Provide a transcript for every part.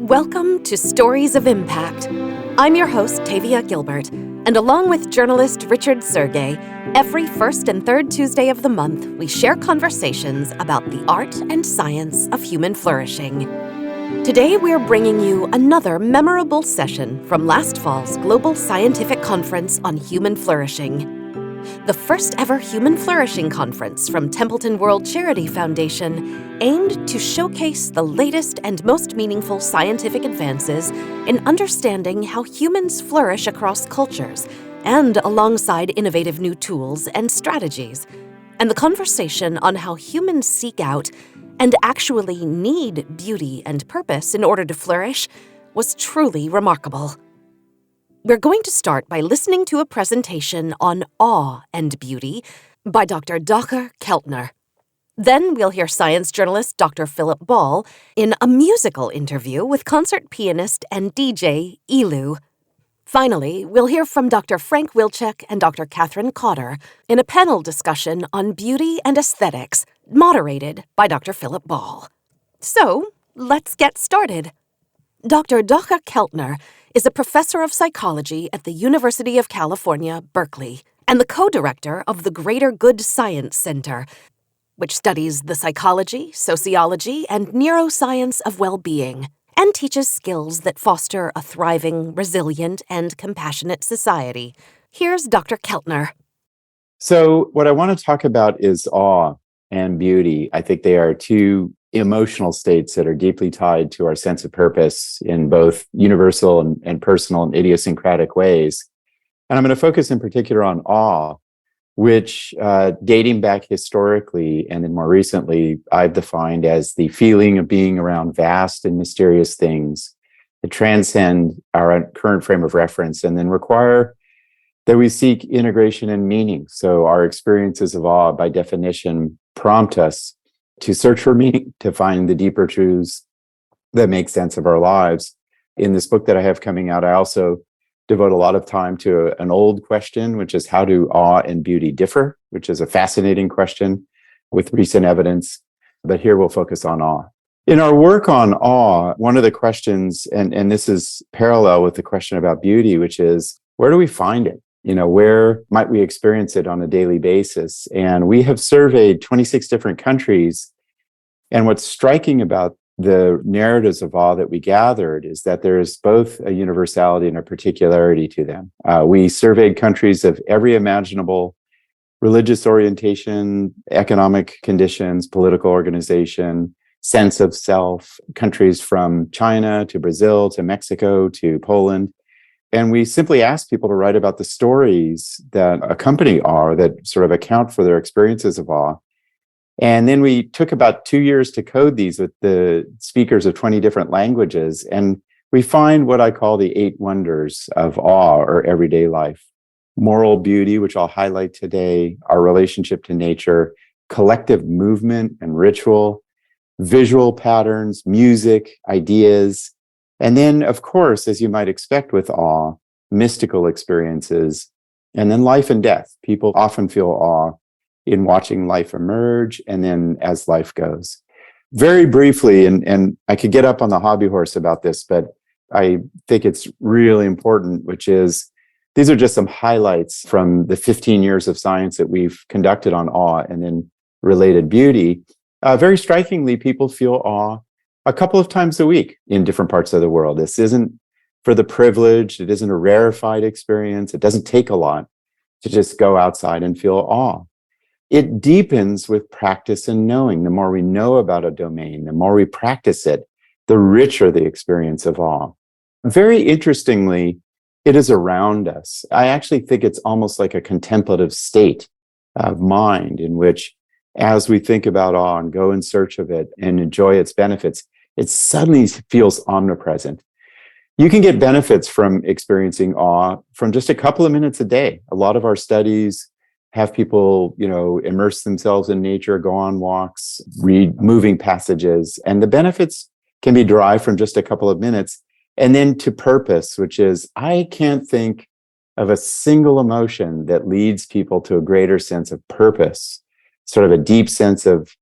Welcome to Stories of Impact. I'm your host, Tavia Gilbert, and along with journalist Richard Sergey, every first and third Tuesday of the month, we share conversations about the art and science of human flourishing. Today, we're bringing you another memorable session from last fall's Global Scientific Conference on Human Flourishing. The first ever Human Flourishing Conference from Templeton World Charity Foundation aimed to showcase the latest and most meaningful scientific advances in understanding how humans flourish across cultures and alongside innovative new tools and strategies, and the conversation on how humans seek out and actually need beauty and purpose in order to flourish was truly remarkable. We're going to start by listening to a presentation on awe and beauty by Dr. Keltner. Then we'll hear science journalist Dr. Philip Ball in a musical interview with concert pianist and DJ ELEW. Finally, we'll hear from Dr. Frank Wilczek and Dr. Cotter in a panel discussion on beauty and aesthetics, moderated by Dr. Philip Ball. So, let's get started. Dr. Keltner is a professor of psychology at the University of California, Berkeley, and the co-director of the Greater Good Science Center, which studies the psychology, sociology, and neuroscience of well-being, and teaches skills that foster a thriving, resilient, and compassionate society. Here's Dr. Keltner. So what I want to talk about is awe and beauty. I think they are two emotional states that are deeply tied to our sense of purpose in both universal and personal and idiosyncratic ways. And I'm going to focus in particular on awe, which dating back historically and then more recently, I've defined as the feeling of being around vast and mysterious things that transcend our current frame of reference and then require that we seek integration and meaning. So our experiences of awe, by definition, prompt us to search for meaning, to find the deeper truths that make sense of our lives. In this book that I have coming out, I also devote a lot of time to an old question, which is how do awe and beauty differ, which is a fascinating question with recent evidence. But here we'll focus on awe. In our work on awe, one of the questions, and this is parallel with the question about beauty, which is where do we find it? Where might we experience it on a daily basis? And we have surveyed 26 different countries. And what's striking about the narratives of awe that we gathered is that there is both a universality and a particularity to them. We surveyed countries of every imaginable religious orientation, economic conditions, political organization, sense of self, countries from China to Brazil to Mexico to Poland. And we simply asked people to write about the stories that accompany awe, that sort of account for their experiences of awe. And then we took about 2 years to code these with the speakers of 20 different languages. And we find what I call the 8 wonders of awe or everyday life. Moral beauty, which I'll highlight today, our relationship to nature, collective movement and ritual, visual patterns, music, ideas. And then, of course, as you might expect with awe, mystical experiences, and then life and death. People often feel awe in watching life emerge, and then as life goes. Very briefly, and I could get up on the hobby horse about this, but I think it's really important, which is these are just some highlights from the 15 years of science that we've conducted on awe and then related beauty. Very strikingly, people feel awe a couple of times a week in different parts of the world. This isn't for the privileged. It isn't a rarefied experience. It doesn't take a lot to just go outside and feel awe. It deepens with practice and knowing. The more we know about a domain, the more we practice it, the richer the experience of awe. Very interestingly, it is around us. I actually think it's almost like a contemplative state of mind in which, as we think about awe and go in search of it and enjoy its benefits, it suddenly feels omnipresent. You can get benefits from experiencing awe from just a couple of minutes a day. A lot of our studies have people, immerse themselves in nature, go on walks, read moving passages, and the benefits can be derived from just a couple of minutes. And then to purpose, which is, I can't think of a single emotion that leads people to a greater sense of purpose, sort of a deep sense of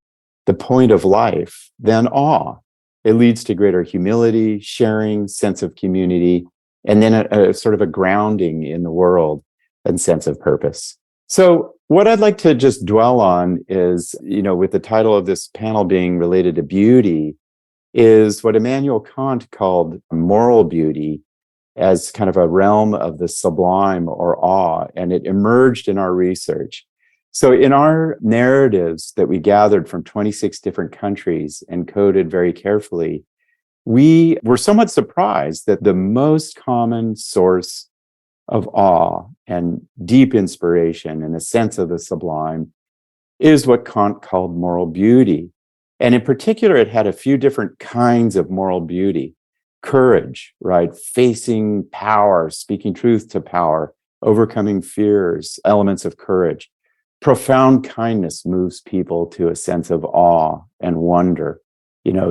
the point of life, than awe. It leads to greater humility, sharing, sense of community, and then a sort of a grounding in the world and sense of purpose. So what I'd like to just dwell on is, with the title of this panel being related to beauty, is what Immanuel Kant called moral beauty as kind of a realm of the sublime or awe, and it emerged in our research. So in our narratives that we gathered from 26 different countries and coded very carefully, we were somewhat surprised that the most common source of awe and deep inspiration and a sense of the sublime is what Kant called moral beauty. And in particular, it had a few different kinds of moral beauty. Courage, right? Facing power, speaking truth to power, overcoming fears, elements of courage. Profound kindness moves people to a sense of awe and wonder.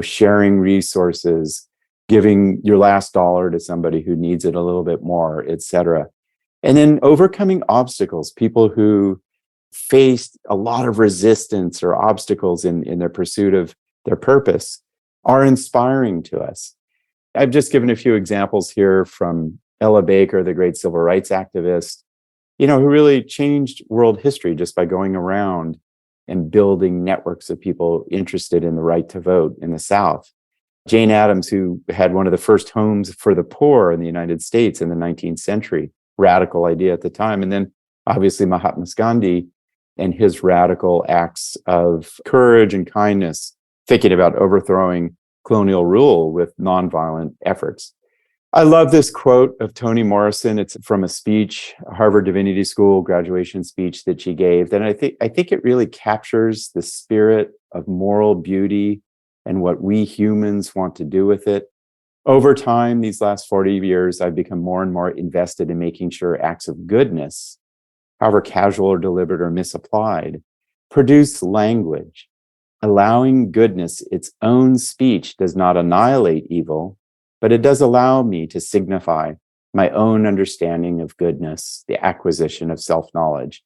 Sharing resources, giving your last dollar to somebody who needs it a little bit more, etc. And then overcoming obstacles, people who faced a lot of resistance or obstacles in their pursuit of their purpose are inspiring to us. I've just given a few examples here from Ella Baker, the great civil rights activist, who really changed world history just by going around and building networks of people interested in the right to vote in the South. Jane Addams, who had one of the first homes for the poor in the United States in the 19th century, radical idea at the time. And then obviously Mahatma Gandhi and his radical acts of courage and kindness, thinking about overthrowing colonial rule with nonviolent efforts. I love this quote of Toni Morrison. It's from a speech, Harvard Divinity School graduation speech that she gave. And I think it really captures the spirit of moral beauty and what we humans want to do with it. Over time, these last 40 years, I've become more and more invested in making sure acts of goodness, however casual or deliberate or misapplied, produce language. Allowing goodness its own speech does not annihilate evil, but it does allow me to signify my own understanding of goodness, the acquisition of self-knowledge.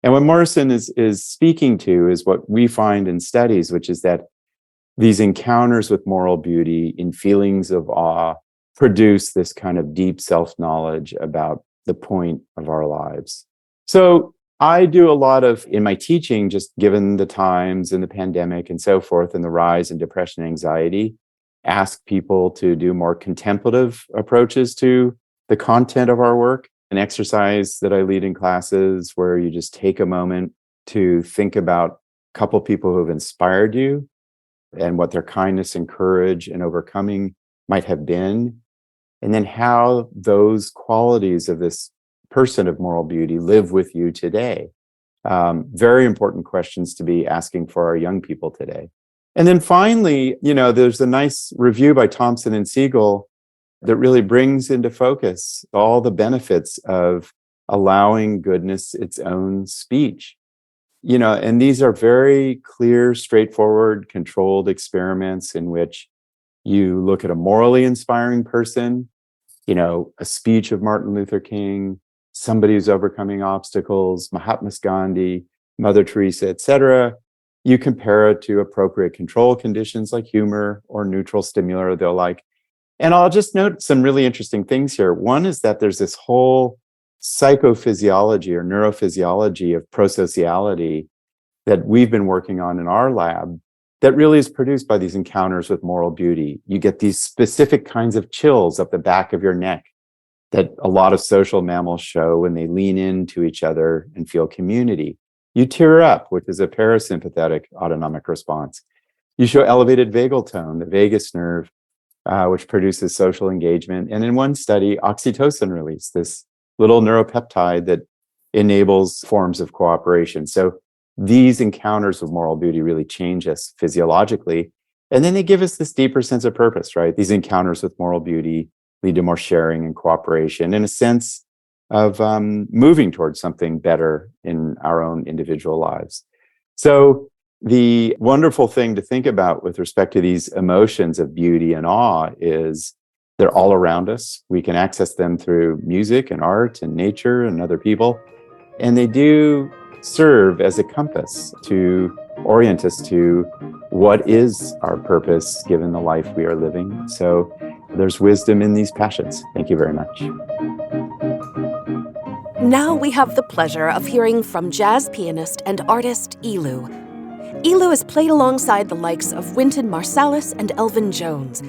And what Morrison is speaking to is what we find in studies, which is that these encounters with moral beauty in feelings of awe produce this kind of deep self-knowledge about the point of our lives. So I do a lot of, in my teaching, just given the times and the pandemic and so forth, and the rise in depression and anxiety, ask people to do more contemplative approaches to the content of our work. An exercise that I lead in classes where you just take a moment to think about a couple people who have inspired you and what their kindness and courage and overcoming might have been, and then how those qualities of this person of moral beauty live with you today. Very important questions to be asking for our young people today. And then finally, there's a nice review by Thompson and Siegel that really brings into focus all the benefits of allowing goodness its own speech. And these are very clear, straightforward, controlled experiments in which you look at a morally inspiring person, a speech of Martin Luther King, somebody who's overcoming obstacles, Mahatma Gandhi, Mother Teresa, etc. You compare it to appropriate control conditions like humor or neutral stimuli or the like. And I'll just note some really interesting things here. One is that there's this whole psychophysiology or neurophysiology of prosociality that we've been working on in our lab that really is produced by these encounters with moral beauty. You get these specific kinds of chills up the back of your neck that a lot of social mammals show when they lean into each other and feel community. You tear up, which is a parasympathetic autonomic response. You show elevated vagal tone, the vagus nerve, which produces social engagement. And in one study, oxytocin release, this little neuropeptide that enables forms of cooperation. So these encounters with moral beauty really change us physiologically. And then they give us this deeper sense of purpose, right? These encounters with moral beauty lead to more sharing and cooperation and a sense of moving towards something better in our own individual lives. So the wonderful thing to think about with respect to these emotions of beauty and awe is they're all around us. We can access them through music and art and nature and other people. And they do serve as a compass to orient us to what is our purpose given the life we are living? So there's wisdom in these passions. Thank you very much. Now we have the pleasure of hearing from jazz pianist and artist ELEW. ELEW has played alongside the likes of Wynton Marsalis and Elvin Jones,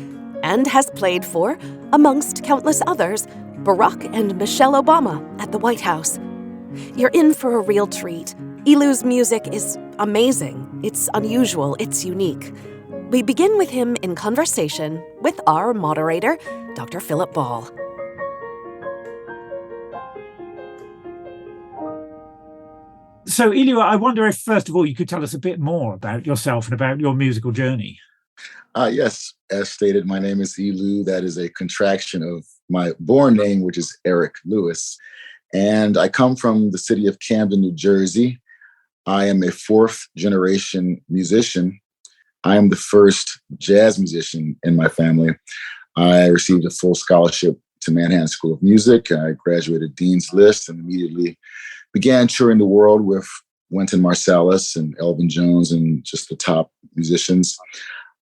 and has played for, amongst countless others, Barack and Michelle Obama at the White House. You're in for a real treat. ELEW's music is amazing. It's unusual. It's unique. We begin with him in conversation with our moderator, Dr. Philip Ball. So, ELEW, I wonder if, first of all, you could tell us a bit more about yourself and about your musical journey. Yes, as stated, my name is ELEW. That is a contraction of my born name, which is Eric Lewis. And I come from the city of Camden, New Jersey. I am a fourth generation musician. I am the first jazz musician in my family. I received a full scholarship to Manhattan School of Music. I graduated Dean's List and immediately began touring the world with Wynton Marsalis and Elvin Jones and just the top musicians.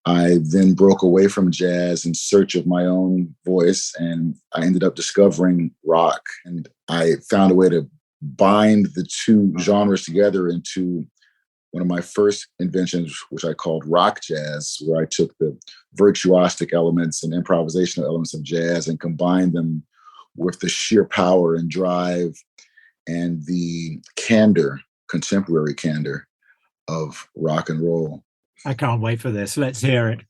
I then broke away from jazz in search of my own voice, and I ended up discovering rock. And I found a way to bind the two genres together into one of my first inventions, which I called rock jazz, where I took the virtuosic elements and improvisational elements of jazz and combined them with the sheer power and drive and the candor, contemporary candor of rock and roll. I can't wait for this. Let's hear it.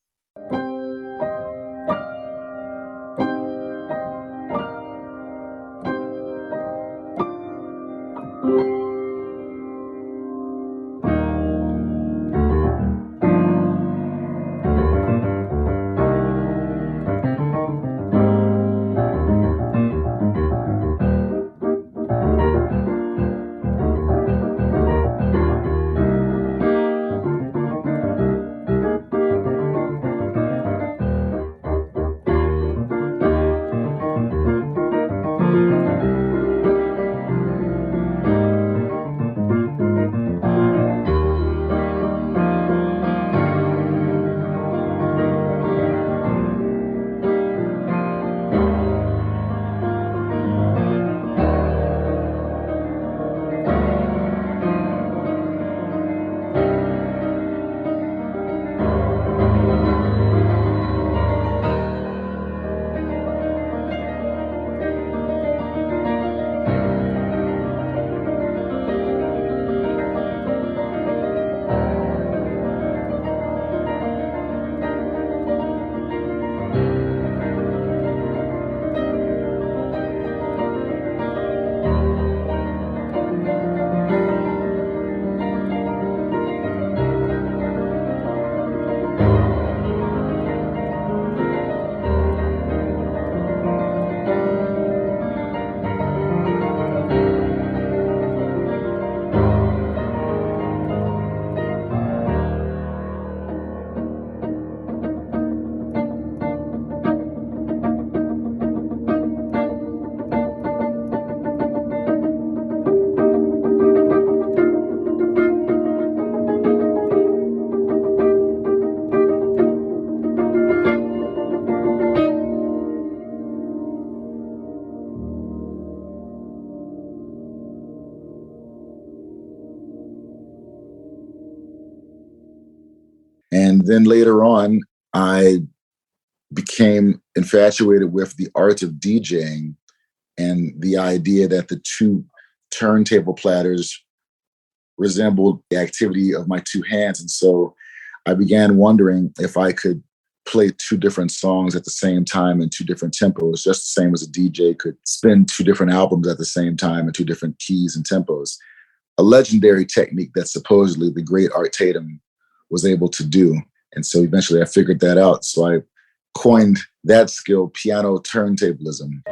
And then later on, I became infatuated with the art of DJing and the idea that the two turntable platters resembled the activity of my two hands. And so I began wondering if I could play two different songs at the same time in two different tempos, just the same as a DJ could spin two different albums at the same time in two different keys and tempos. A legendary technique that supposedly the great Art Tatum was able to do. And so eventually I figured that out. So I coined that skill, piano turntablism.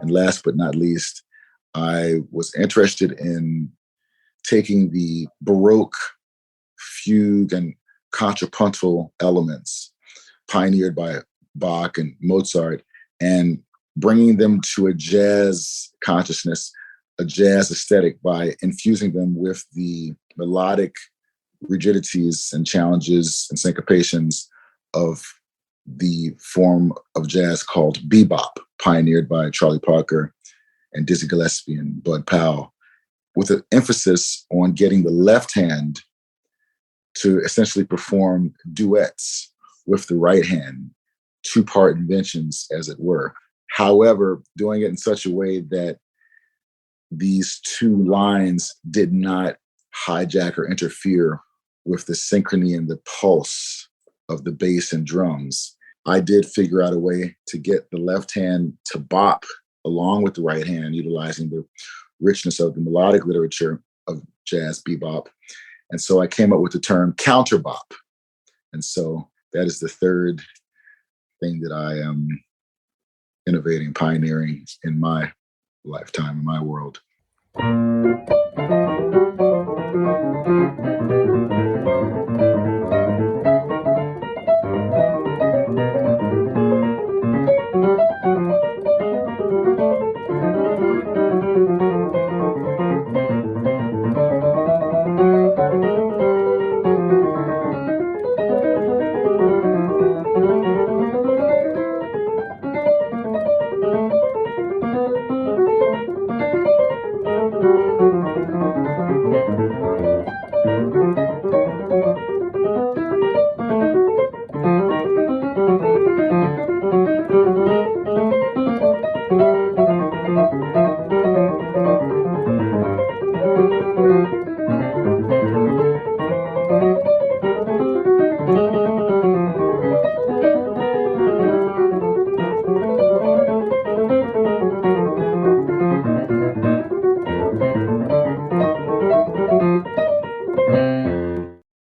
And last but not least, I was interested in taking the Baroque fugue and contrapuntal elements pioneered by Bach and Mozart and bringing them to a jazz consciousness, a jazz aesthetic by infusing them with the melodic rigidities and challenges and syncopations of the form of jazz called bebop, pioneered by Charlie Parker and Dizzy Gillespie and Bud Powell, with an emphasis on getting the left hand to essentially perform duets with the right hand, two-part inventions, as it were. However, doing it in such a way that these two lines did not hijack or interfere with the synchrony and the pulse of the bass and drums. I did figure out a way to get the left hand to bop along with the right hand, utilizing the richness of the melodic literature of jazz bebop. And so I came up with the term counterbop. And so that is the third thing that I am innovating, pioneering in my lifetime, in my world.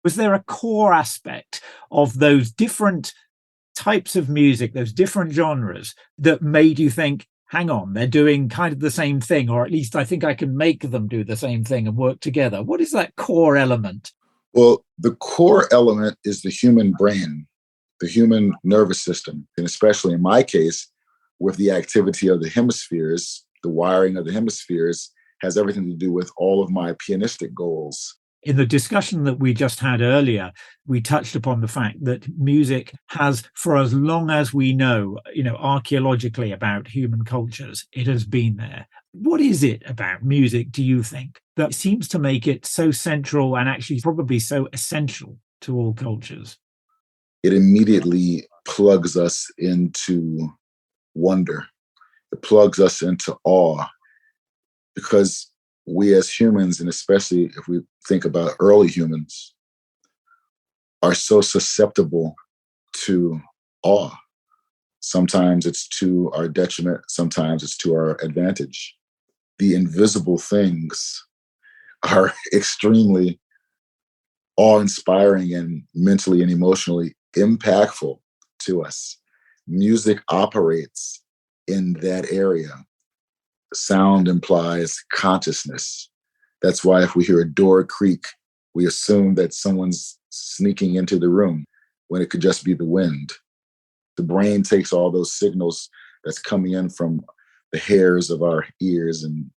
Was there a core aspect of those different types of music, those different genres, that made you think, hang on, they're doing kind of the same thing, or at least I think I can make them do the same thing and work together? What is that core element? Well, the core element is the human brain, the human nervous system, and especially in my case, with the activity of the hemispheres, the wiring of the hemispheres has everything to do with all of my pianistic goals. In the discussion that we just had earlier, we touched upon the fact that music has, for as long as we know, archaeologically about human cultures, it has been there. What is it about music, do you think, that seems to make it so central and actually probably so essential to all cultures? It immediately plugs us into wonder. It plugs us into awe, because we as humans, and especially if we think about early humans, are so susceptible to awe. Sometimes it's to our detriment, sometimes it's to our advantage. The invisible things are extremely awe-inspiring and mentally and emotionally impactful to us. Music operates in that area. Sound implies consciousness. That's why if we hear a door creak, we assume that someone's sneaking into the room when it could just be the wind. The brain takes all those signals that's coming in from the hairs of our ears and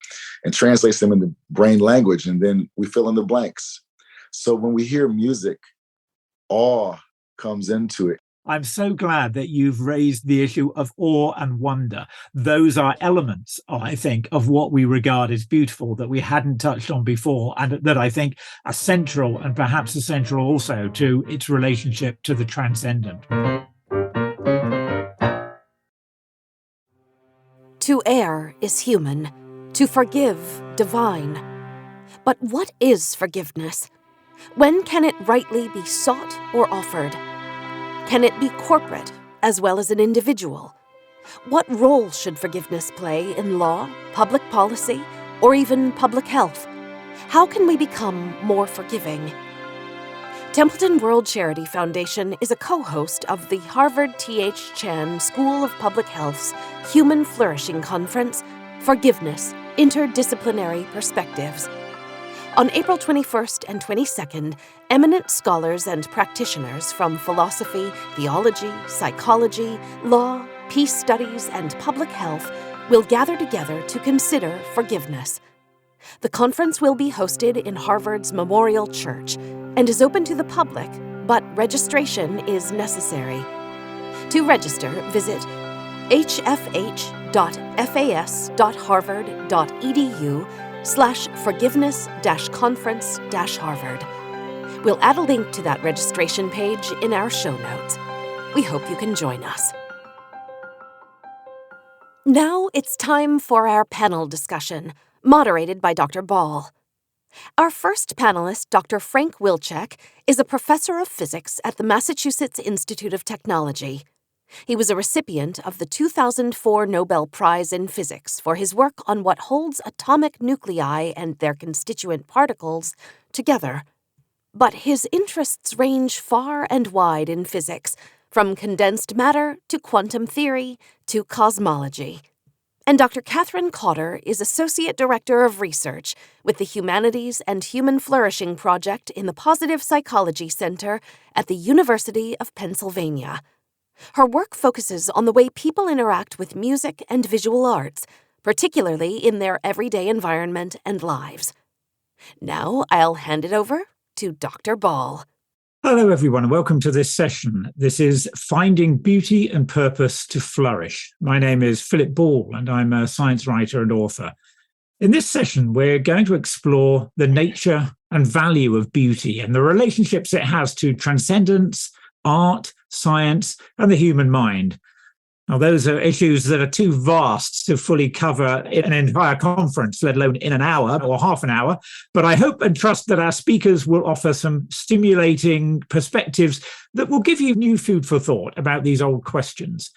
translates them into brain language, and then we fill in the blanks. So when we hear music, awe comes into it. I'm so glad that you've raised the issue of awe and wonder. Those are elements, I think, of what we regard as beautiful that we hadn't touched on before, and that I think are central, and perhaps essential also to its relationship to the transcendent. To err is human, to forgive divine. But what is forgiveness? When can it rightly be sought or offered? Can it be corporate as well as an individual? What role should forgiveness play in law, public policy, or even public health? How can we become more forgiving? Templeton World Charity Foundation is a co-host of the Harvard T.H. Chan School of Public Health's Human Flourishing Conference, Forgiveness, Interdisciplinary Perspectives. On April 21st and 22nd, eminent scholars and practitioners from philosophy, theology, psychology, law, peace studies, and public health will gather together to consider forgiveness. The conference will be hosted in Harvard's Memorial Church and is open to the public, but registration is necessary. To register, visit hfh.fas.harvard.edu/forgiveness-conference-Harvard. We'll add a link to that registration page in our show notes. We hope you can join us. Now it's time for our panel discussion, moderated by Dr. Ball. Our first panelist, Dr. Frank Wilczek, is a professor of physics at the Massachusetts Institute of Technology. He was a recipient of the 2004 Nobel Prize in Physics for his work on what holds atomic nuclei and their constituent particles together. But his interests range far and wide in physics, from condensed matter to quantum theory to cosmology. And Dr. Catherine Cotter is Associate Director of Research with the Humanities and Human Flourishing Project in the Positive Psychology Center at the University of Pennsylvania. Her work focuses on the way people interact with music and visual arts, particularly in their everyday environment and lives. Now I'll hand it over to Dr. Ball. Hello, everyone, and welcome to this session. This is Finding Beauty and Purpose to Flourish. My name is Philip Ball, and I'm a science writer and author. In this session, we're going to explore the nature and value of beauty and the relationships it has to transcendence, art, science, and the human mind. Now, those are issues that are too vast to fully cover in an entire conference, let alone in an hour or half an hour. But I hope and trust that our speakers will offer some stimulating perspectives that will give you new food for thought about these old questions.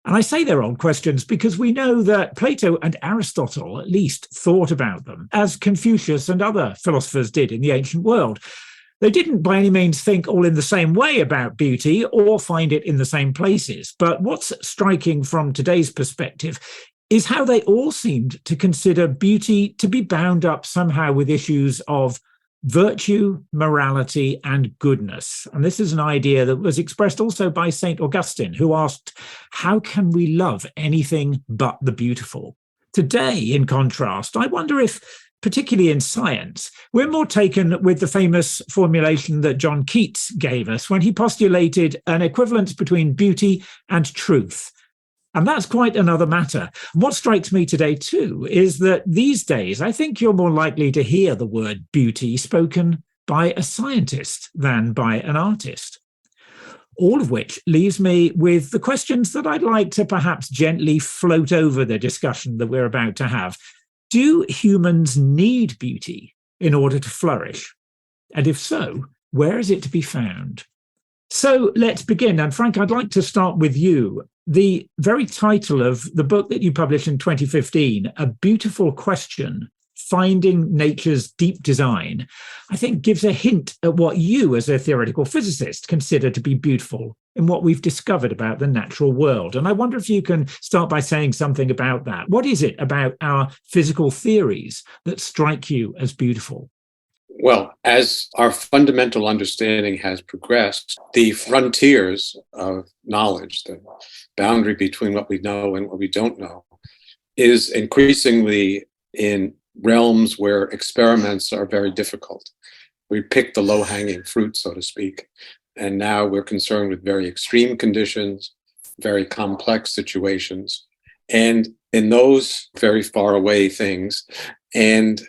And I say they're old questions because we know that Plato and Aristotle at least thought about them, as Confucius and other philosophers did in the ancient world. They didn't by any means think all in the same way about beauty or find it in the same places. But what's striking from today's perspective is how they all seemed to consider beauty to be bound up somehow with issues of virtue, morality, and goodness. And this is an idea that was expressed also by St. Augustine, who asked, how can we love anything but the beautiful? Today, in contrast, I wonder if, particularly in science, we're more taken with the famous formulation that John Keats gave us when he postulated an equivalence between beauty and truth. And that's quite another matter. What strikes me today, too, is that these days, I think you're more likely to hear the word beauty spoken by a scientist than by an artist. All of which leaves me with the questions that I'd like to perhaps gently float over the discussion that we're about to have. Do humans need beauty in order to flourish? And if so, where is it to be found? So let's begin. And Frank, I'd like to start with you. The very title of the book that you published in 2015, A Beautiful Question, Finding Nature's Deep Design, I think gives a hint at what you, as a theoretical physicist, consider to be beautiful in what we've discovered about the natural world. And I wonder if you can start by saying something about that. What is it about our physical theories that strike you as beautiful? Well, as our fundamental understanding has progressed, the frontiers of knowledge, the boundary between what we know and what we don't know, is increasingly in realms where experiments are very difficult. We pick the low-hanging fruit, so to speak, and now we're concerned with very extreme conditions, very complex situations, and in those very far away things, and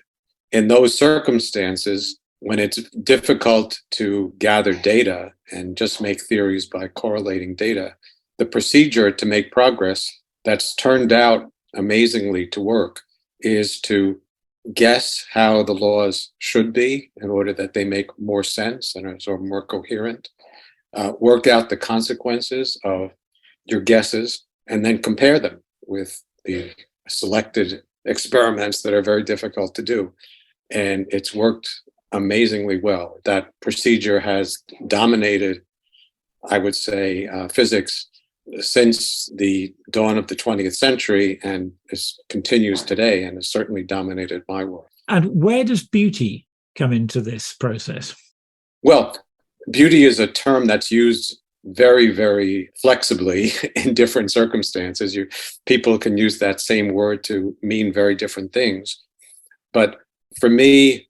in those circumstances, when it's difficult to gather data and just make theories by correlating data, the procedure to make progress that's turned out amazingly to work is to guess how the laws should be in order that they make more sense and are sort of more coherent, work out the consequences of your guesses, and then compare them with the selected experiments that are very difficult to do. And it's worked amazingly well. That procedure has dominated, I would say, physics since the dawn of the 20th century, and continues today, and has certainly dominated my work. And where does beauty come into this process? Well, beauty is a term that's used very, very flexibly in different circumstances. People can use that same word to mean very different things. But for me,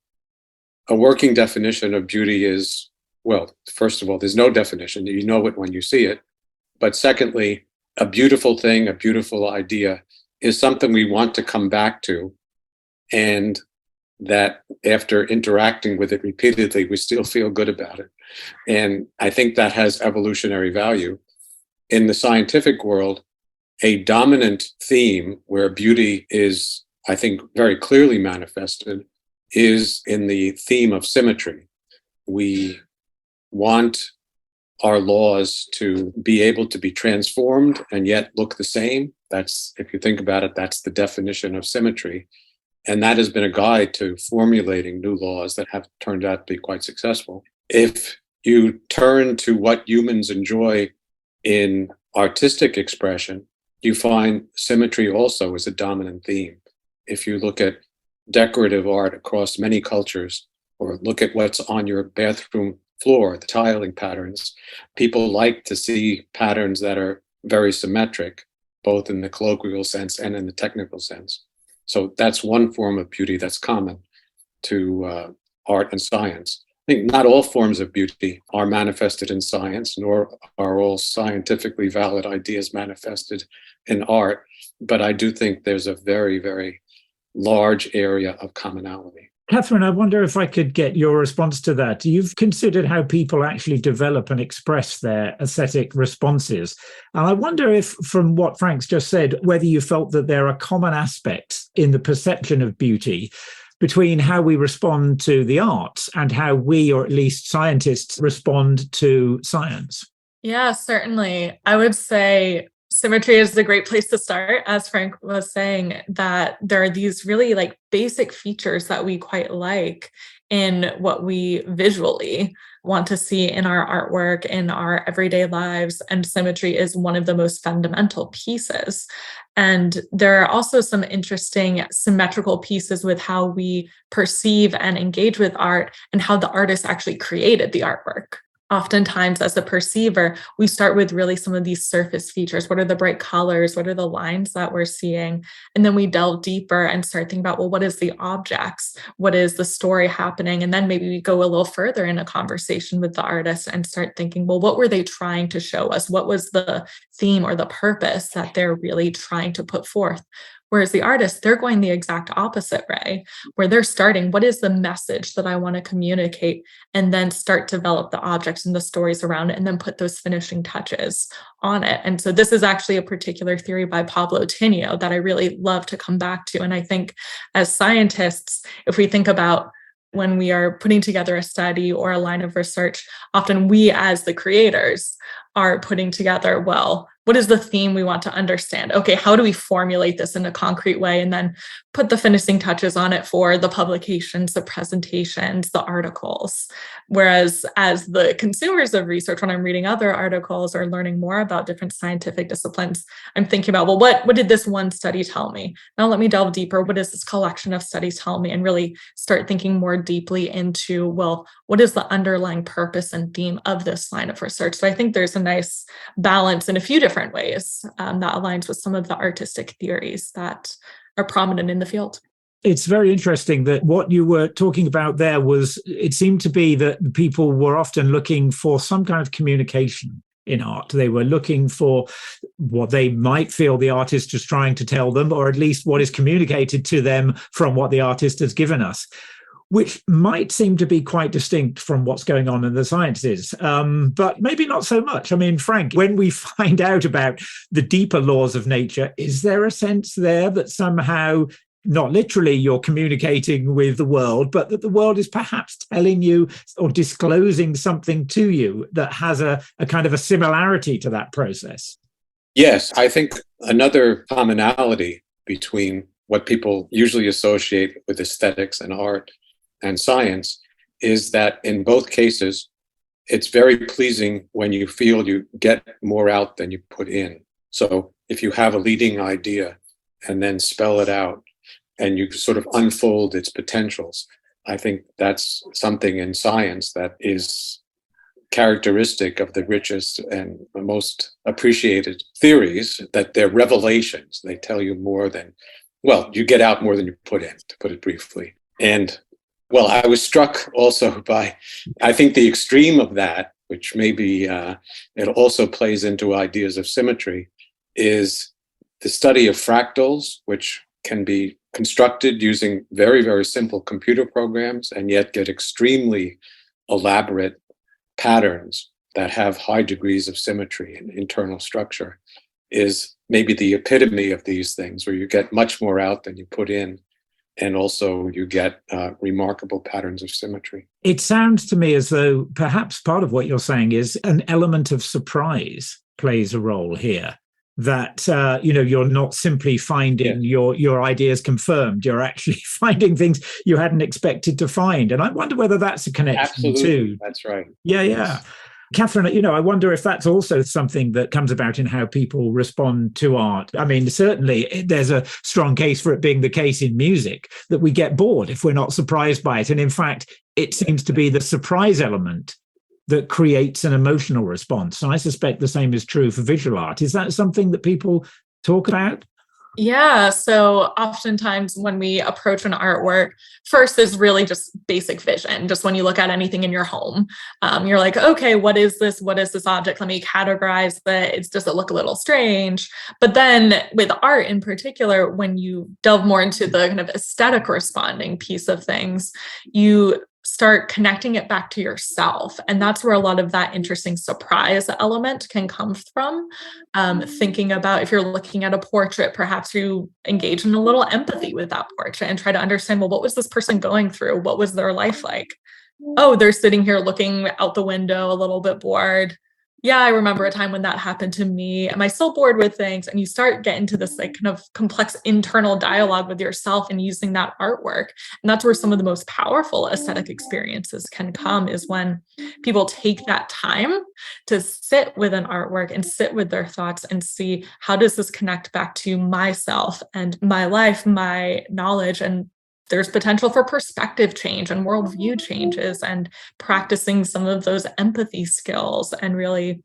a working definition of beauty is, well, first of all, there's no definition. You know it when you see it. But secondly, a beautiful thing, a beautiful idea is something we want to come back to, and that after interacting with it repeatedly, we still feel good about it. And I think that has evolutionary value. In the scientific world, a dominant theme where beauty is, I think, very clearly manifested is in the theme of symmetry. We want our laws to be able to be transformed and yet look the same. That's, if you think about it, that's the definition of symmetry. And that has been a guide to formulating new laws that have turned out to be quite successful. If you turn to what humans enjoy in artistic expression, you find symmetry also is a dominant theme. If you look at decorative art across many cultures, or look at what's on your bathroom floor, the tiling patterns, people like to see patterns that are very symmetric, both in the colloquial sense and in the technical sense. So that's one form of beauty that's common to art and science. I think not all forms of beauty are manifested in science, nor are all scientifically valid ideas manifested in art. But I do think there's a very, very large area of commonality. Catherine, I wonder if I could get your response to that. You've considered how people actually develop and express their aesthetic responses. And I wonder if, from what Frank's just said, whether you felt that there are common aspects in the perception of beauty between how we respond to the arts and how we, or at least scientists, respond to science. Yeah, certainly. I would say symmetry is a great place to start. As Frank was saying, that there are these really like basic features that we quite like in what we visually want to see in our artwork, in our everyday lives. And symmetry is one of the most fundamental pieces. And there are also some interesting symmetrical pieces with how we perceive and engage with art and how the artist actually created the artwork. Oftentimes, as a perceiver, we start with really some of these surface features. What are the bright colors? What are the lines that we're seeing? And then we delve deeper and start thinking about, well, what is the objects? What is the story happening? And then maybe we go a little further in a conversation with the artist and start thinking, well, what were they trying to show us? What was the theme or the purpose that they're really trying to put forth? Whereas the artist, they're going the exact opposite way, where they're starting, what is the message that I want to communicate, and then start to develop the objects and the stories around it, and then put those finishing touches on it. And so this is actually a particular theory by Pablo Tinio that I really love to come back to. And I think as scientists, if we think about when we are putting together a study or a line of research, often we as the creators are putting together, well, what is the theme we want to understand? Okay, how do we formulate this in a concrete way and then put the finishing touches on it for the publications, the presentations, the articles? Whereas as the consumers of research, when I'm reading other articles or learning more about different scientific disciplines, I'm thinking about, well, what did this one study tell me? Now let me delve deeper. What does this collection of studies tell me? And really start thinking more deeply into, well, what is the underlying purpose and theme of this line of research? So I think there's a nice balance in a few different ways that aligns with some of the artistic theories that are prominent in the field. It's very interesting that what you were talking about there was, it seemed to be that people were often looking for some kind of communication in art. They were looking for what they might feel the artist is trying to tell them, or at least what is communicated to them from what the artist has given us, which might seem to be quite distinct from what's going on in the sciences, but maybe not so much. I mean, Frank, when we find out about the deeper laws of nature, is there a sense there that somehow not literally you're communicating with the world, but that the world is perhaps telling you or disclosing something to you that has a kind of a similarity to that process. Yes, I think another commonality between what people usually associate with aesthetics and art and science is that in both cases, it's very pleasing when you feel you get more out than you put in. So if you have a leading idea and then spell it out and you sort of unfold its potentials, I think that's something in science that is characteristic of the richest and the most appreciated theories, that they're revelations. They tell you more than, well, you get out more than you put in, to put it briefly. And well, I was struck also by, I think the extreme of that, which maybe it also plays into ideas of symmetry, is the study of fractals, which can be constructed using very, very simple computer programs and yet get extremely elaborate patterns that have high degrees of symmetry and internal structure, is maybe the epitome of these things, where you get much more out than you put in. And also you get remarkable patterns of symmetry. It sounds to me as though perhaps part of what you're saying is an element of surprise plays a role here. That, you're not simply finding your ideas confirmed. You're actually finding things you hadn't expected to find. And I wonder whether that's a connection Absolutely. too. That's right. Yeah. Yes. Catherine, I wonder if that's also something that comes about in how people respond to art. I mean, certainly there's a strong case for it being the case in music, that we get bored if we're not surprised by it. And in fact, it seems to be the surprise element that creates an emotional response. And I suspect the same is true for visual art. Is that something that people talk about? Yeah. So oftentimes when we approach an artwork, first is really just basic vision. Just when you look at anything in your home, you're like, okay, what is this? What is this object? Let me categorize it. Does it look a little strange? But then with art in particular, when you delve more into the kind of aesthetic responding piece of things, you start connecting it back to yourself. And that's where a lot of that interesting surprise element can come from. Thinking about, if you're looking at a portrait, perhaps you engage in a little empathy with that portrait and try to understand, well, what was this person going through? What was their life like? Oh, they're sitting here looking out the window, a little bit bored. Yeah, I remember a time when that happened to me. Am I still bored with things? And you start getting to this like kind of complex internal dialogue with yourself and using that artwork. And that's where some of the most powerful aesthetic experiences can come, is when people take that time to sit with an artwork and sit with their thoughts and see, how does this connect back to myself and my life, my knowledge? And there's potential for perspective change and worldview changes, and practicing some of those empathy skills and really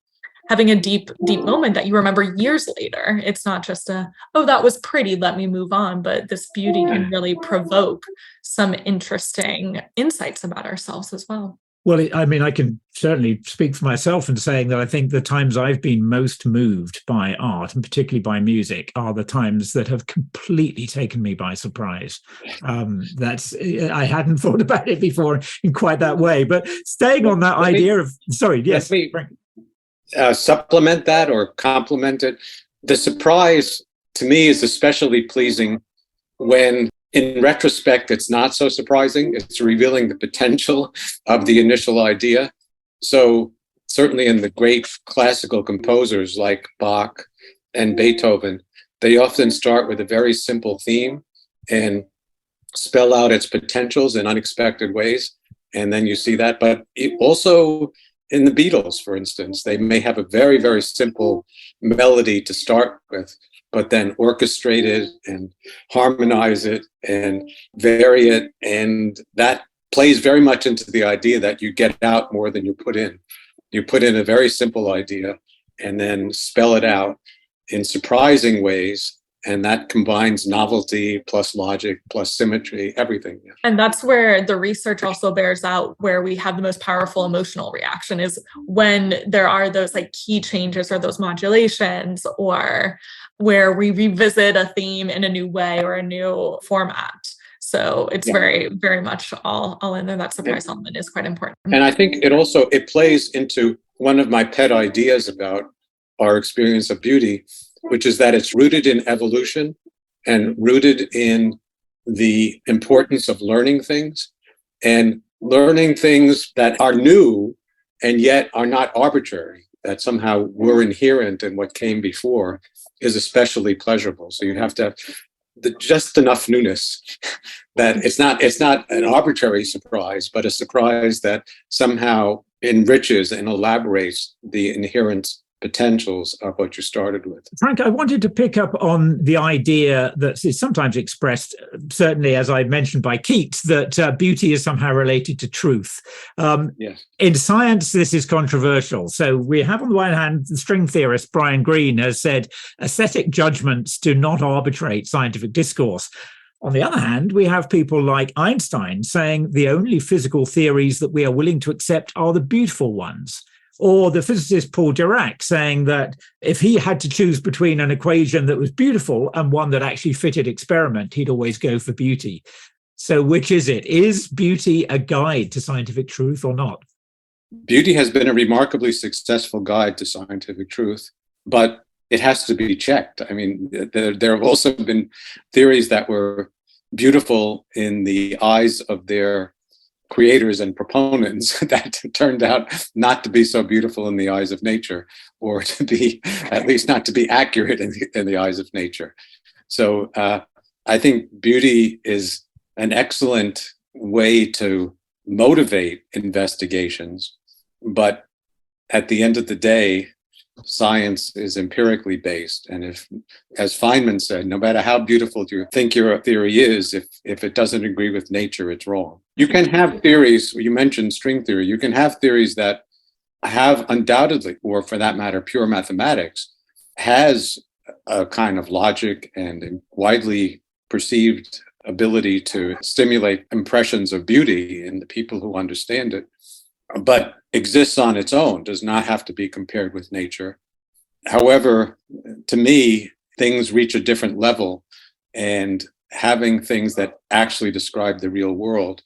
having a deep moment that you remember years later. It's not just oh, that was pretty, let me move on, but this beauty can really provoke some interesting insights about ourselves as well. Well, I mean, I can certainly speak for myself in saying that I think the times I've been most moved by art, and particularly by music, are the times that have completely taken me by surprise. I hadn't thought about it before in quite that way. But staying on that idea of, sorry, yes. Let me supplement that or complement it. The surprise to me is especially pleasing when, in retrospect, it's not so surprising. It's revealing the potential of the initial idea. So certainly in the great classical composers like Bach and Beethoven, they often start with a very simple theme and spell out its potentials in unexpected ways. And then you see that. But also in the Beatles, for instance, they may have a very, very simple melody to start with, but then orchestrate it and harmonize it and vary it. And that plays very much into the idea that you get out more than you put in. You put in a very simple idea and then spell it out in surprising ways. And that combines novelty plus logic plus symmetry, everything. Yeah. And that's where the research also bears out where we have the most powerful emotional reaction, is when there are those like key changes or those modulations, or where we revisit a theme in a new way or a new format. So it's very, very much all in there. That surprise element is quite important. And I think it plays into one of my pet ideas about our experience of beauty, which is that it's rooted in evolution and rooted in the importance of learning things, and learning things that are new and yet are not arbitrary, that somehow were inherent in what came before, is especially pleasurable. So you have to have just enough newness that it's not an arbitrary surprise, but a surprise that somehow enriches and elaborates the inherent potentials of what you started with. Frank, I wanted to pick up on the idea that is sometimes expressed, certainly as I mentioned by Keats, that beauty is somehow related to truth. Yes. In science, this is controversial. So we have on the one hand, the string theorist Brian Greene has said, aesthetic judgments do not arbitrate scientific discourse. On the other hand, we have people like Einstein saying the only physical theories that we are willing to accept are the beautiful ones. Or the physicist Paul Dirac saying that if he had to choose between an equation that was beautiful and one that actually fitted experiment, he'd always go for beauty. So which is it? Is beauty a guide to scientific truth or not? Beauty has been a remarkably successful guide to scientific truth, but it has to be checked. I mean, there have also been theories that were beautiful in the eyes of their creators and proponents that turned out not to be so beautiful in the eyes of nature, or to be, at least not to be accurate in the eyes of nature. So I think beauty is an excellent way to motivate investigations, but at the end of the day, science is empirically based. And if, as Feynman said, no matter how beautiful you think your theory is, if it doesn't agree with nature, it's wrong. You can have theories, you mentioned string theory, you can have theories that have undoubtedly, or for that matter, pure mathematics, has a kind of logic and widely perceived ability to stimulate impressions of beauty in the people who understand it, but exists on its own, does not have to be compared with nature. However, to me, things reach a different level, and having things that actually describe the real world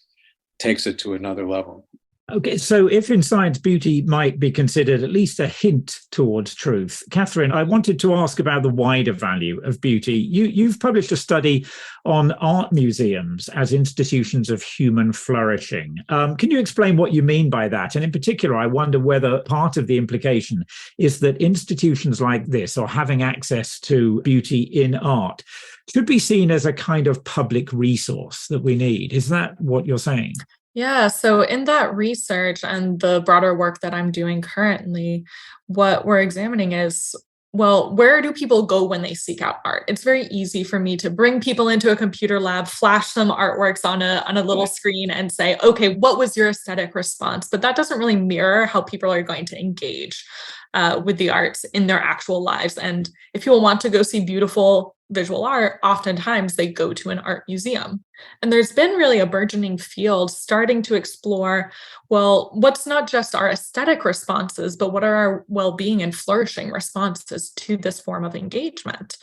takes it to another level. Okay, so if in science beauty might be considered at least a hint towards truth, Catherine, I wanted to ask about the wider value of beauty. You've published a study on art museums as institutions of human flourishing. Can you explain what you mean by that? And in particular, I wonder whether part of the implication is that institutions like this, or having access to beauty in art, should be seen as a kind of public resource that we need. Is that what you're saying? Yeah, so in that research and the broader work that I'm doing currently, what we're examining is, well, where do people go when they seek out art? It's very easy for me to bring people into a computer lab, flash some artworks on a little screen and say, okay, what was your aesthetic response? But that doesn't really mirror how people are going to engage with the arts in their actual lives. And if people want to go see beautiful visual art, oftentimes they go to an art museum. And there's been really a burgeoning field starting to explore, well, what's not just our aesthetic responses, but what are our well-being and flourishing responses to this form of engagement?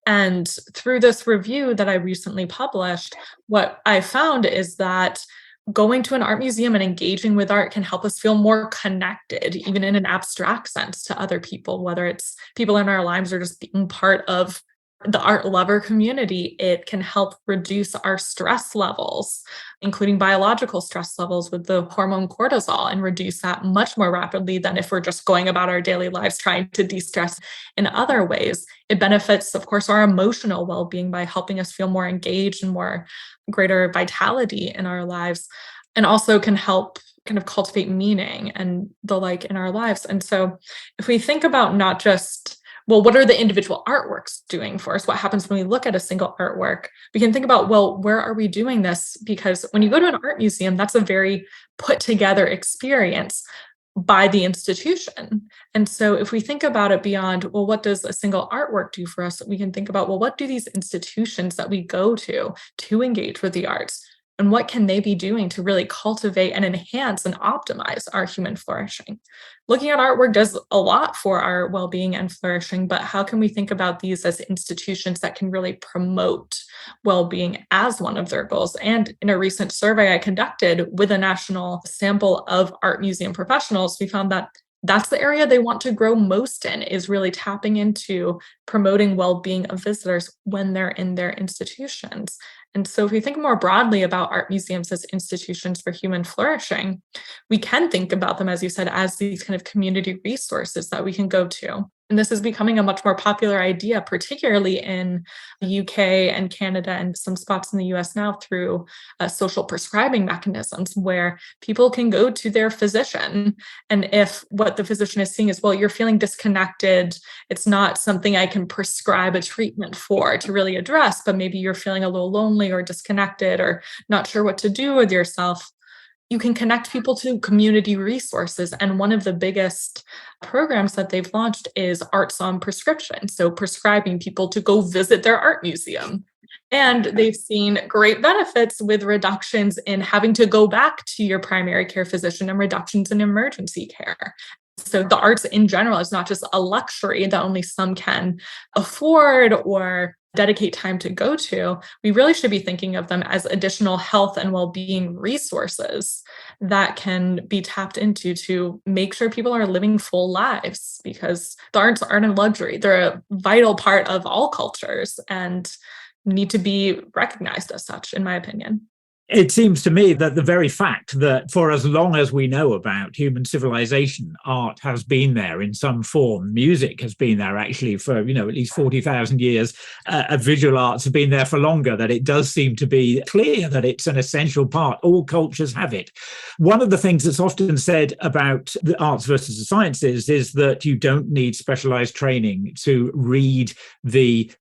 And through this review that I recently published, what I found is that going to an art museum and engaging with art can help us feel more connected, even in an abstract sense, to other people, whether it's people in our lives or just being part of the art lover community. It can help reduce our stress levels, including biological stress levels with the hormone cortisol, and reduce that much more rapidly than if we're just going about our daily lives trying to de-stress in other ways. It benefits, of course, our emotional well-being by helping us feel more engaged and more greater vitality in our lives, and also can help kind of cultivate meaning and the like in our lives. And so if we think about not just, well, what are the individual artworks doing for us? What happens when we look at a single artwork? We can think about, well, where are we doing this? Because when you go to an art museum, that's a very put together experience by the institution. And so if we think about it beyond, well, what does a single artwork do for us? We can think about, well, what do these institutions that we go to engage with the arts? And what can they be doing to really cultivate and enhance and optimize our human flourishing? Looking at artwork does a lot for our well-being and flourishing, but how can we think about these as institutions that can really promote well-being as one of their goals? And in a recent survey I conducted with a national sample of art museum professionals, we found that that's the area they want to grow most in, is really tapping into promoting well-being of visitors when they're in their institutions. And so if we think more broadly about art museums as institutions for human flourishing, we can think about them, as you said, as these kind of community resources that we can go to. And this is becoming a much more popular idea, particularly in the UK and Canada and some spots in the US now through social prescribing mechanisms where people can go to their physician. And if what the physician is seeing is, well, you're feeling disconnected, it's not something I can prescribe a treatment for to really address, but maybe you're feeling a little lonely or disconnected or not sure what to do with yourself. You can connect people to community resources. And one of the biggest programs that they've launched is Arts on Prescription. So prescribing people to go visit their art museum. And they've seen great benefits with reductions in having to go back to your primary care physician and reductions in emergency care. So the arts in general is not just a luxury that only some can afford or dedicate time to go to. We really should be thinking of them as additional health and well-being resources that can be tapped into to make sure people are living full lives, because the arts aren't a luxury. They're a vital part of all cultures and need to be recognized as such, in my opinion. It seems to me that the very fact that for as long as we know about human civilization, art has been there in some form. Music has been there actually for, at least 40,000 years. Visual arts have been there for longer, that it does seem to be clear that it's an essential part. All cultures have it. One of the things that's often said about the arts versus the sciences is that you don't need specialized training to read the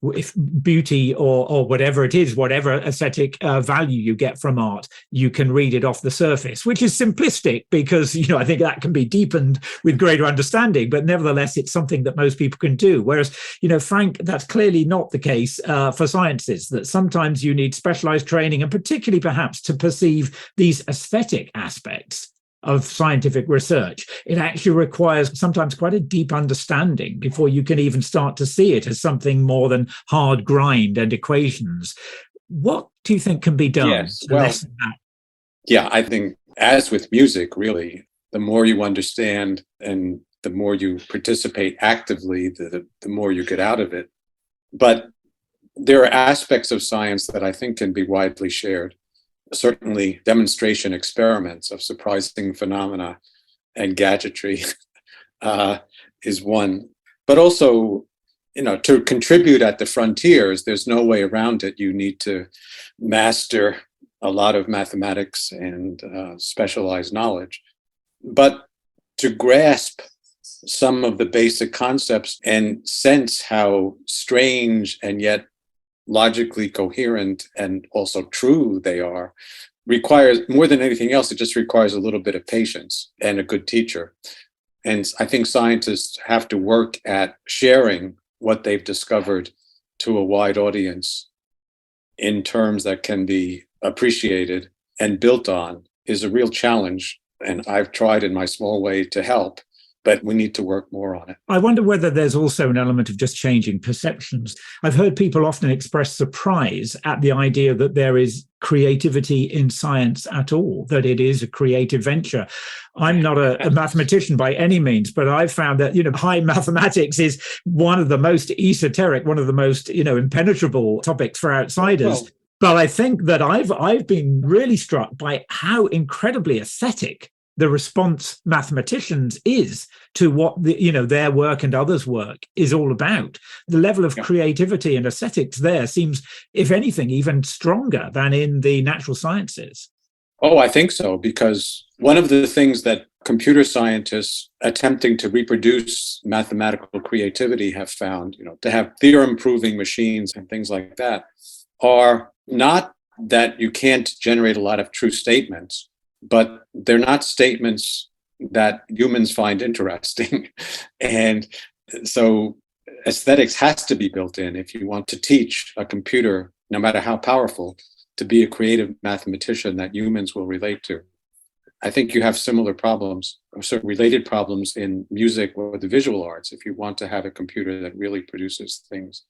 beauty or whatever it is, whatever aesthetic value you get from art, you can read it off the surface, which is simplistic because, I think that can be deepened with greater understanding, but nevertheless, it's something that most people can do. Whereas, Frank, that's clearly not the case for sciences, that sometimes you need specialized training and particularly perhaps to perceive these aesthetic aspects of scientific research. It actually requires sometimes quite a deep understanding before you can even start to see it as something more than hard grind and equations. What do you think can be done to lessen that? Yeah, I think as with music, really, the more you understand and the more you participate actively, the more you get out of it. But there are aspects of science that I think can be widely shared. Certainly demonstration experiments of surprising phenomena and gadgetry is one. But also, to contribute at the frontiers, there's no way around it. You need to master a lot of mathematics and specialized knowledge. But to grasp some of the basic concepts and sense how strange and yet logically coherent and also true they are requires, more than anything else, it just requires a little bit of patience and a good teacher. And I think scientists have to work at sharing what they've discovered to a wide audience in terms that can be appreciated and built on is a real challenge. And I've tried in my small way to help, but we need to work more on it. I wonder whether there's also an element of just changing perceptions. I've heard people often express surprise at the idea that there is creativity in science at all, that it is a creative venture. I'm not a mathematician by any means, but I've found that, high mathematics is one of the most esoteric, one of the most, impenetrable topics for outsiders. But I think that I've been really struck by how incredibly aesthetic the response mathematicians is to what their work and others' work is all about. The level of creativity and aesthetics there seems, if anything, even stronger than in the natural sciences. Oh, I think so, because one of the things that computer scientists attempting to reproduce mathematical creativity have found, to have theorem-proving machines and things like that, are not that you can't generate a lot of true statements, but they're not statements that humans find interesting. And so aesthetics has to be built in if you want to teach a computer, no matter how powerful, to be a creative mathematician that humans will relate to. I think you have similar problems, or certain related problems in music or the visual arts. If you want to have a computer that really produces things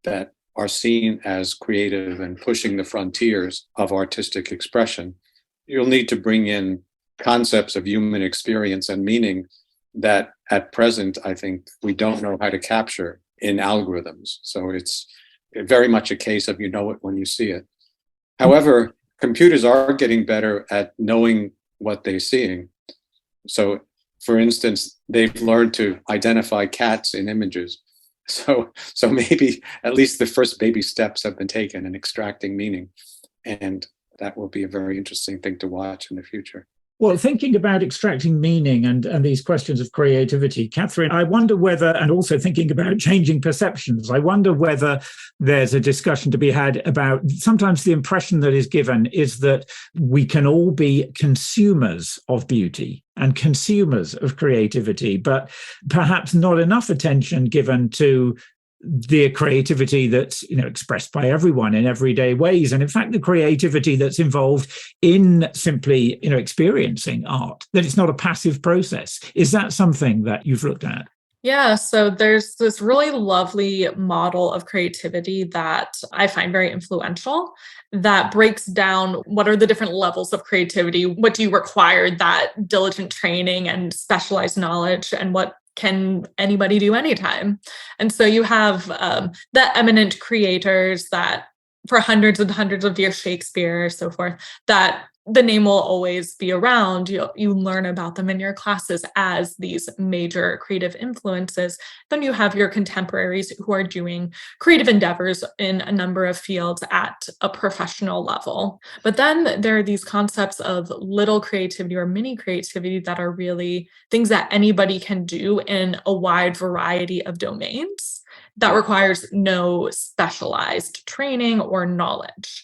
that are seen as creative and pushing the frontiers of artistic expression, you'll need to bring in concepts of human experience and meaning that at present, I think we don't know how to capture in algorithms. So it's very much a case of you know it when you see it. However, computers are getting better at knowing what they're seeing. So, for instance, they've learned to identify cats in images. So maybe at least the first baby steps have been taken in extracting meaning. And that will be a very interesting thing to watch in the future. Well, thinking about extracting meaning and these questions of creativity, Catherine, I wonder whether, and also thinking about changing perceptions, I wonder whether there's a discussion to be had about sometimes the impression that is given is that we can all be consumers of beauty and consumers of creativity, but perhaps not enough attention given to the creativity that's expressed by everyone in everyday ways, and in fact the creativity that's involved in simply experiencing art, that it's not a passive process. Is that something that you've looked at? Yeah, so there's this really lovely model of creativity that I find very influential that breaks down what are the different levels of creativity, what do you require that diligent training and specialized knowledge, and what can anybody do anytime? And so you have the eminent creators that for hundreds and hundreds of years, Shakespeare, so forth, that the name will always be around. You learn about them in your classes as these major creative influences. Then you have your contemporaries who are doing creative endeavors in a number of fields at a professional level. But then there are these concepts of little creativity or mini creativity that are really things that anybody can do in a wide variety of domains that requires no specialized training or knowledge.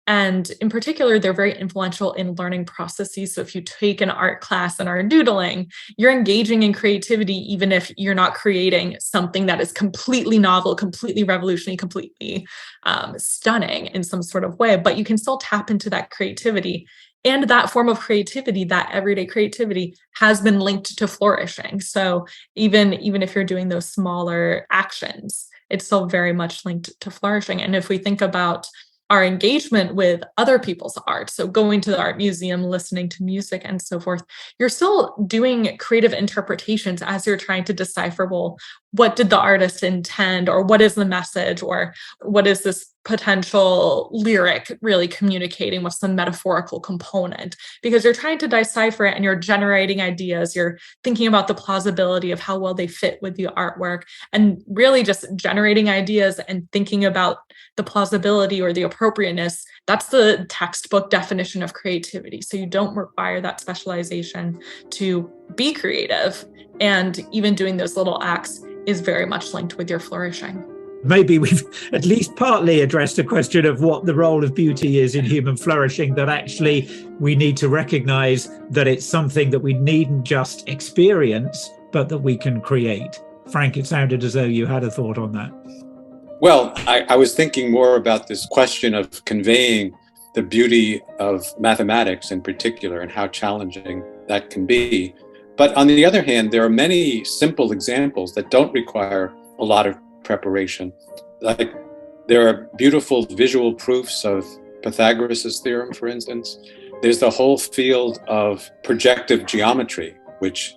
And in particular, they're very influential in learning processes. So if you take an art class and are doodling, you're engaging in creativity, even if you're not creating something that is completely novel, completely revolutionary, completely stunning in some sort of way, but you can still tap into that creativity. And that form of creativity, that everyday creativity, has been linked to flourishing. So even if you're doing those smaller actions, it's still very much linked to flourishing. And if we think about our engagement with other people's art, so going to the art museum, listening to music and so forth, you're still doing creative interpretations as you're trying to decipher, well, what did the artist intend, or what is the message, or what is this potential lyric really communicating? What's the metaphorical component? Because you're trying to decipher it and you're generating ideas. You're thinking about the plausibility of how well they fit with the artwork, and really just generating ideas and thinking about the plausibility or the appropriateness. That's the textbook definition of creativity. So you don't require that specialization to be creative. And even doing those little acts is very much linked with your flourishing. Maybe we've at least partly addressed a question of what the role of beauty is in human flourishing, that actually we need to recognize that it's something that we needn't just experience, but that we can create. Frank, it sounded as though you had a thought on that. Well, I was thinking more about this question of conveying the beauty of mathematics in particular and how challenging that can be. But on the other hand, there are many simple examples that don't require a lot of preparation. Like there are beautiful visual proofs of Pythagoras' theorem, for instance. There's the whole field of projective geometry, which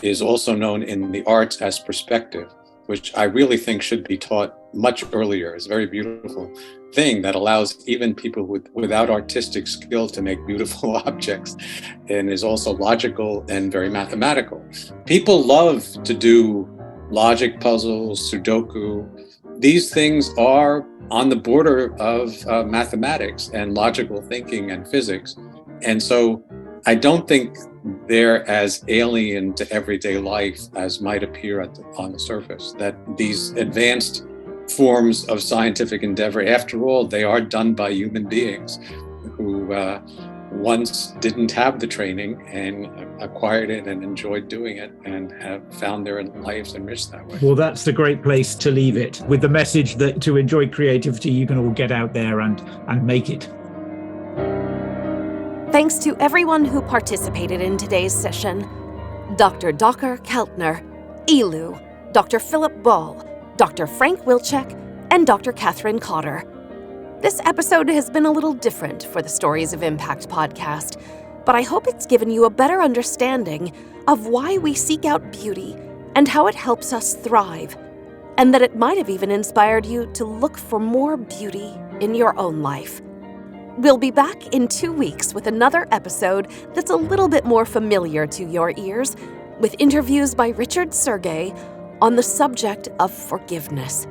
is also known in the arts as perspective, which I really think should be taught much earlier. It's a very beautiful thing that allows even people without artistic skill to make beautiful objects, and is also logical and very mathematical. People love to do logic puzzles, Sudoku. These things are on the border of mathematics and logical thinking and physics. And so I don't think they're as alien to everyday life as might appear on the surface, that these advanced forms of scientific endeavor, after all, they are done by human beings who once didn't have the training and acquired it and enjoyed doing it and have found their lives enriched that way. Well, that's the great place to leave it, with the message that to enjoy creativity, you can all get out there and make it. Thanks to everyone who participated in today's session. Dr. Docker Keltner, ELEW, Dr. Philip Ball, Dr. Frank Wilczek, and Dr. Catherine Cotter. This episode has been a little different for the Stories of Impact podcast, but I hope it's given you a better understanding of why we seek out beauty and how it helps us thrive, and that it might have even inspired you to look for more beauty in your own life. We'll be back in 2 weeks with another episode that's a little bit more familiar to your ears, with interviews by Richard Sergey on the subject of forgiveness.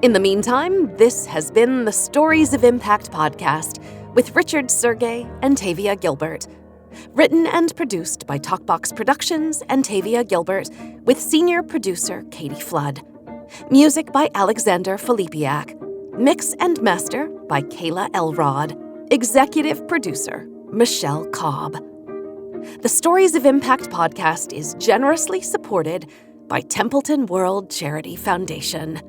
In the meantime, this has been the Stories of Impact podcast with Richard Sergey and Tavia Gilbert. Written and produced by Talkbox Productions and Tavia Gilbert, with senior producer Katie Flood. Music by Alexander Filipiak. Mix and master by Kayla Elrod. Executive producer Michelle Cobb. The Stories of Impact podcast is generously supported by Templeton World Charity Foundation.